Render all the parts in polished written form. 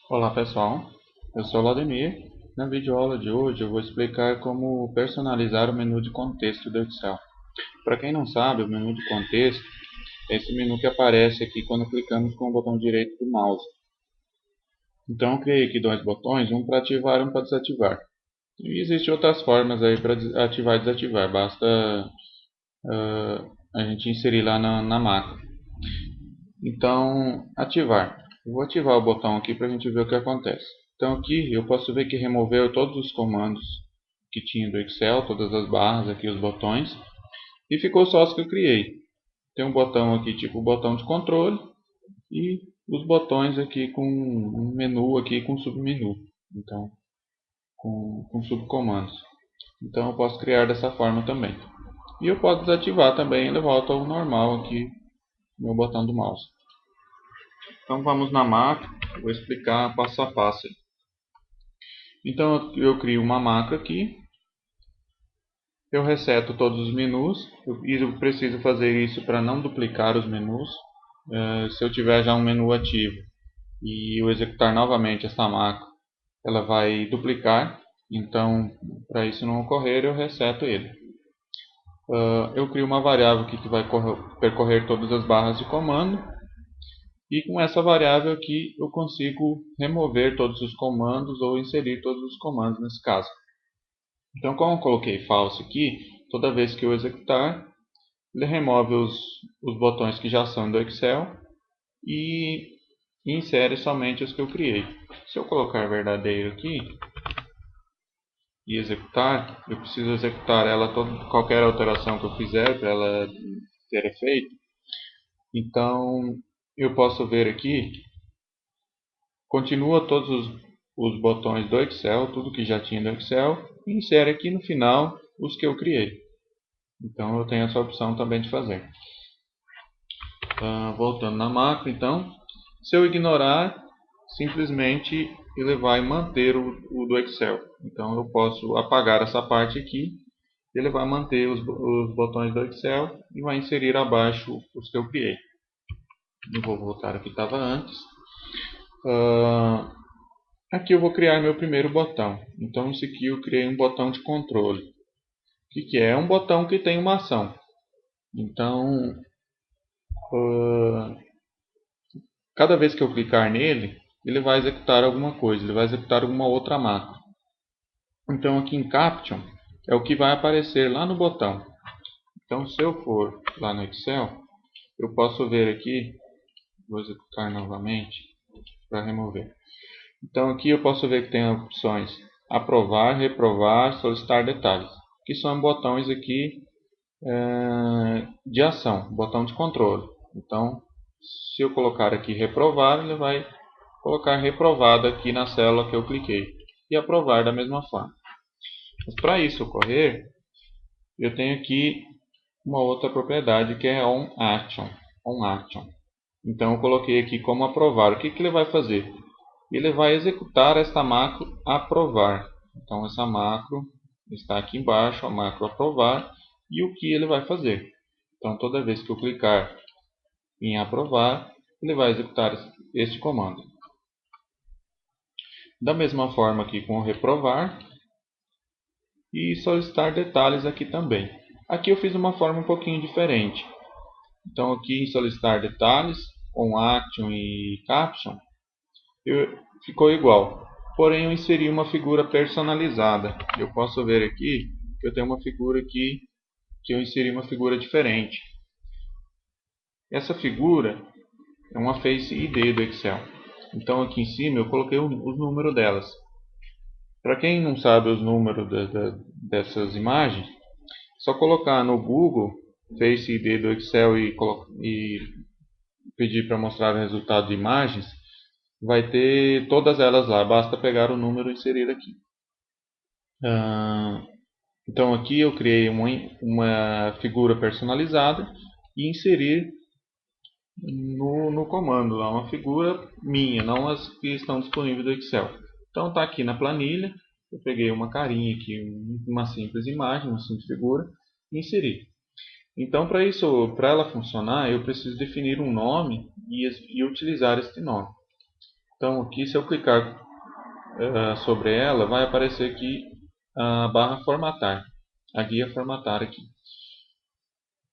Olá pessoal, eu sou o Laudemir. Na videoaula de hoje eu vou explicar como personalizar o menu de contexto do Excel. Para quem não sabe, o menu de contexto é esse menu que aparece aqui quando clicamos com o botão direito do mouse. Então eu criei aqui dois botões, um para ativar e um para desativar. E existem outras formas aí para ativar e desativar, basta a gente inserir lá na macro. Então, ativar. Eu vou ativar o botão aqui para a gente ver o que acontece. Então aqui eu posso ver que removeu todos os comandos que tinha do Excel, todas as barras aqui, os botões, e ficou só os que eu criei. Tem um botão aqui tipo botão de controle e os botões aqui com um menu aqui com submenu, então com subcomandos. Então eu posso criar dessa forma também. E eu posso desativar também, ele volta ao normal aqui, meu botão do mouse. Então vamos na macro, eu vou explicar passo a passo. Então eu crio uma macro aqui, eu reseto todos os menus, eu preciso fazer isso para não duplicar os menus. Se eu tiver já um menu ativo e eu executar novamente essa macro, ela vai duplicar, então para isso não ocorrer eu reseto ele. Eu crio uma variável aqui que vai percorrer todas as barras de comando. E com essa variável aqui eu consigo remover todos os comandos ou inserir todos os comandos nesse caso. Então, como eu coloquei false aqui, toda vez que eu executar, ele remove os botões que já são do Excel e insere somente os que eu criei. Se eu colocar verdadeiro aqui e executar, eu preciso executar ela qualquer alteração que eu fizer para ela ter efeito. Então, eu posso ver aqui, continua todos os botões do Excel, tudo que já tinha no Excel, e insere aqui no final os que eu criei. Então eu tenho essa opção também de fazer. Voltando na macro, então, se eu ignorar, simplesmente ele vai manter o do Excel. Então eu posso apagar essa parte aqui, ele vai manter os botões do Excel e vai inserir abaixo os que eu criei. Eu vou voltar ao que estava antes. Aqui eu vou criar meu primeiro botão. Então esse aqui eu criei um botão de controle. O que é? É um botão que tem uma ação. Então, cada vez que eu clicar nele, ele vai executar alguma coisa, ele vai executar alguma outra macro. Então aqui em Caption é o que vai aparecer lá no botão. Então se eu for lá no Excel, eu posso ver aqui, vou executar novamente para remover. Então aqui eu posso ver que tem opções aprovar, reprovar, solicitar detalhes, que são botões aqui de ação, botão de controle. Então se eu colocar aqui reprovar, ele vai colocar reprovado aqui na célula que eu cliquei e aprovar da mesma forma. Mas para isso ocorrer, eu tenho aqui uma outra propriedade que é onAction. Então eu coloquei aqui como aprovar. O que ele vai fazer? Ele vai executar esta macro aprovar. Então essa macro está aqui embaixo, a macro aprovar, e o que ele vai fazer? Então toda vez que eu clicar em aprovar, ele vai executar este comando. Da mesma forma aqui com o reprovar e solicitar detalhes aqui também. Aqui eu fiz uma forma um pouquinho diferente. Então aqui em solicitar detalhes, com action e caption, ficou igual. Porém eu inseri uma figura personalizada. Eu posso ver aqui que eu tenho uma figura aqui que eu inseri uma figura diferente. Essa figura é uma Face ID do Excel. Então aqui em cima eu coloquei os números delas. Para quem não sabe os números dessas imagens, só colocar no Google Face ID do Excel e pedir para mostrar o resultado de imagens, vai ter todas elas lá, basta pegar o número e inserir aqui. Então aqui eu criei uma figura personalizada e inserir no comando lá uma figura minha, não as que estão disponíveis do Excel. Então está aqui na planilha, eu peguei uma carinha aqui, uma simples imagem, uma simples figura e inseri. Então para ela funcionar, eu preciso definir um nome e utilizar este nome. Então aqui, se eu clicar sobre ela, vai aparecer aqui a barra formatar, a guia formatar aqui.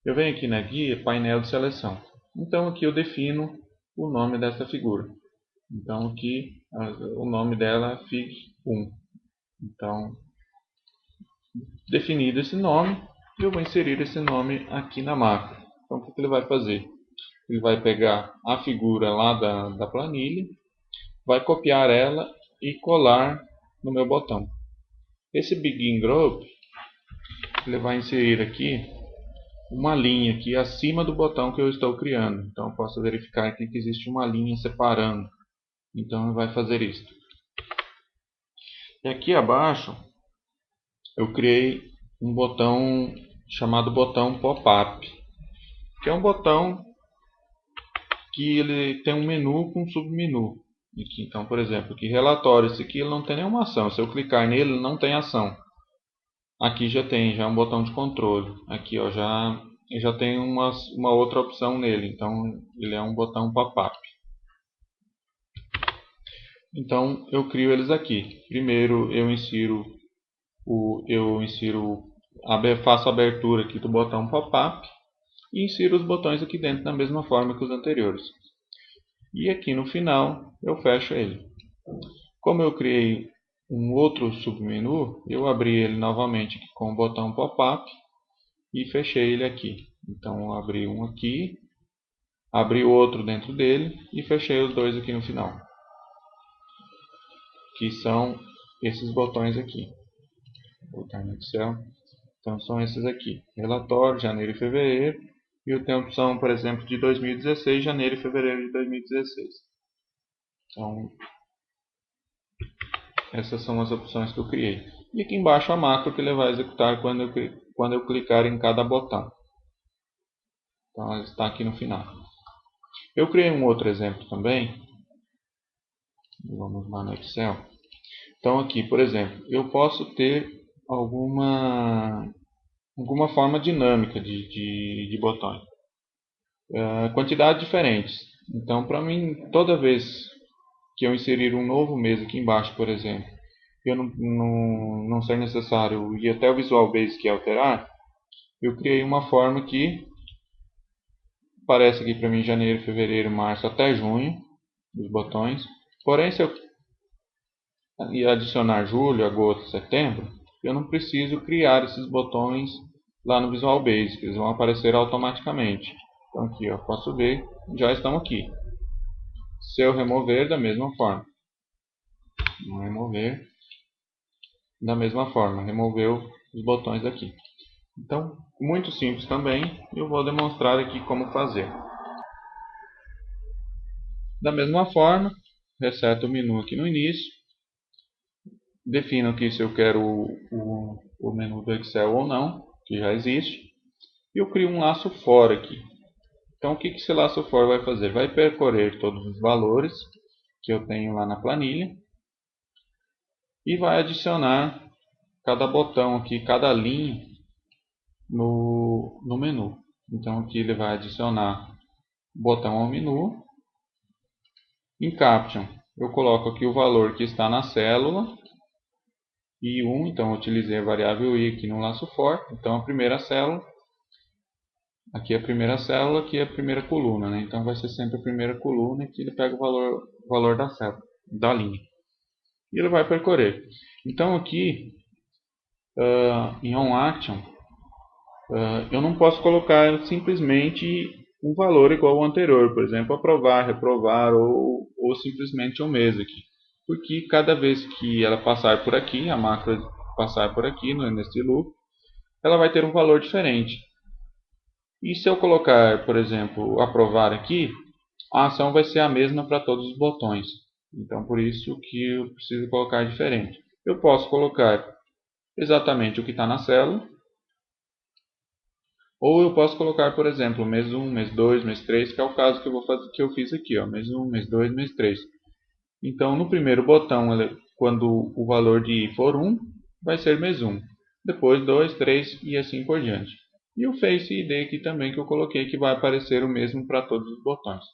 Eu venho aqui na guia, painel de seleção. Então aqui eu defino o nome dessa figura. Então aqui o nome dela é Fig1. Então, definido esse nome, eu vou inserir esse nome aqui na macro. Então o que ele vai fazer? Ele vai pegar a figura lá da planilha, vai copiar ela e colar no meu botão. Esse Begin Group, ele vai inserir aqui uma linha aqui acima do botão que eu estou criando. Então eu posso verificar aqui que existe uma linha separando. Então ele vai fazer isso. E aqui abaixo eu criei um botão chamado botão pop-up, que é um botão que ele tem um menu com um submenu. Aqui, então, por exemplo, aqui relatório, esse aqui ele não tem nenhuma ação. Se eu clicar nele, ele não tem ação. Aqui já tem, já é um botão de controle. Aqui ó, já tem uma outra opção nele. Então ele é um botão pop-up. Então eu crio eles aqui. Primeiro faço a abertura aqui do botão pop-up e insiro os botões aqui dentro da mesma forma que os anteriores. E aqui no final eu fecho ele. Como eu criei um outro submenu, eu abri ele novamente aqui com o botão pop-up e fechei ele aqui. Então eu abri um aqui, abri outro dentro dele e fechei os dois aqui no final, que são esses botões aqui. Vou voltar no Excel. Então são esses aqui: relatório, janeiro e fevereiro, e eu tenho a opção, por exemplo, de 2016, janeiro e fevereiro de 2016. Então essas são as opções que eu criei. E aqui embaixo a macro que ele vai executar quando eu clicar em cada botão. Então ela está aqui no final. Eu criei um outro exemplo também. Vamos lá no Excel. Então aqui, por exemplo, eu posso ter alguma forma dinâmica de botões. Quantidade diferentes. Então para mim, toda vez que eu inserir um novo mês aqui embaixo, por exemplo, eu não ser necessário ir até o Visual Basic e alterar, eu criei uma forma que aparece aqui para mim janeiro, fevereiro, março até junho, dos botões. Porém, se eu adicionar julho, agosto, setembro, eu não preciso criar esses botões lá no Visual Basic, eles vão aparecer automaticamente. Então aqui, eu posso ver, já estão aqui. Se eu remover, da mesma forma. Vou remover da mesma forma, removeu os botões aqui. Então, muito simples também, eu vou demonstrar aqui como fazer. Da mesma forma, reseto o menu aqui no início, defino aqui se eu quero o menu do Excel ou não, que já existe, e eu crio um laço for aqui. Então o que esse laço for vai fazer? Vai percorrer todos os valores que eu tenho lá na planilha e vai adicionar cada botão aqui, cada linha no menu. Então aqui ele vai adicionar botão ao menu. Em Caption eu coloco aqui o valor que está na célula I1, então eu utilizei a variável I aqui no laço for. Então a primeira célula, aqui é a primeira célula, aqui é a primeira coluna, né? Então vai ser sempre a primeira coluna que ele pega o valor da célula, da linha. E ele vai percorrer. Então aqui em OnAction eu não posso colocar simplesmente um valor igual ao anterior, por exemplo, aprovar, reprovar ou simplesmente o mês aqui. Porque cada vez que ela passar por aqui, a macro passar por aqui nesse loop, ela vai ter um valor diferente. E se eu colocar, por exemplo, aprovar aqui, a ação vai ser a mesma para todos os botões. Então por isso que eu preciso colocar diferente. Eu posso colocar exatamente o que está na célula, ou eu posso colocar, por exemplo, mês 1, mês 2, mês 3, que é o caso que eu fiz aqui, ó, mês 1, mês 2, mês 3. Então, no primeiro botão, quando o valor de I for 1, vai ser mês 1. Depois 2, 3 e assim por diante. E o Face ID aqui também que eu coloquei, que vai aparecer o mesmo para todos os botões.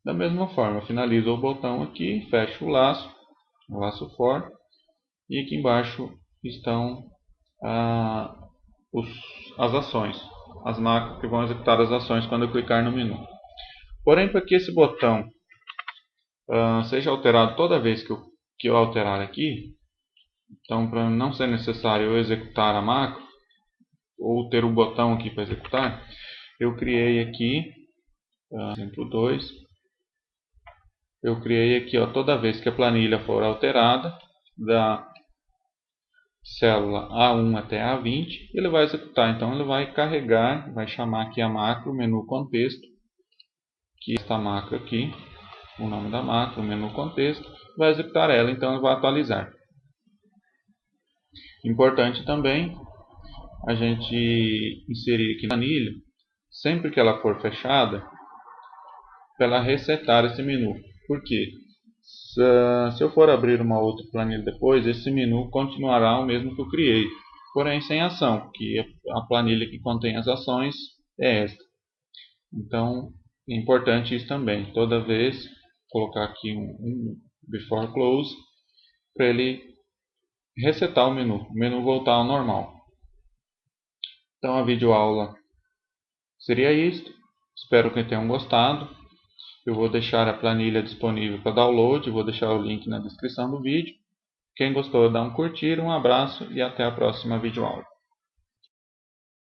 Da mesma forma, finalizo o botão aqui, fecho o laço for, e aqui embaixo estão as ações, as macros que vão executar as ações quando eu clicar no menu. Porém, para que esse botão seja alterado toda vez que eu alterar aqui, então para não ser necessário eu executar a macro, ou ter o botão aqui para executar, eu criei aqui, exemplo 2, eu criei aqui, ó, toda vez que a planilha for alterada, da célula A1 até A20, ele vai executar. Então ele vai carregar, vai chamar aqui a macro menu contexto, que é esta macro aqui, o nome da macro, menu contexto, vai executar ela, então ele vai atualizar. Importante também a gente inserir aqui na planilha, sempre que ela for fechada, para ela resetar esse menu. Por quê? Se eu for abrir uma outra planilha depois, esse menu continuará o mesmo que eu criei, porém sem ação, porque a planilha que contém as ações é esta. Então é importante isso também, toda vez colocar aqui um before close para ele resetar o menu voltar ao normal. Então a videoaula seria isto, espero que tenham gostado. Eu vou deixar a planilha disponível para download, vou deixar o link na descrição do vídeo. Quem gostou, dá um curtir, um abraço e até a próxima videoaula.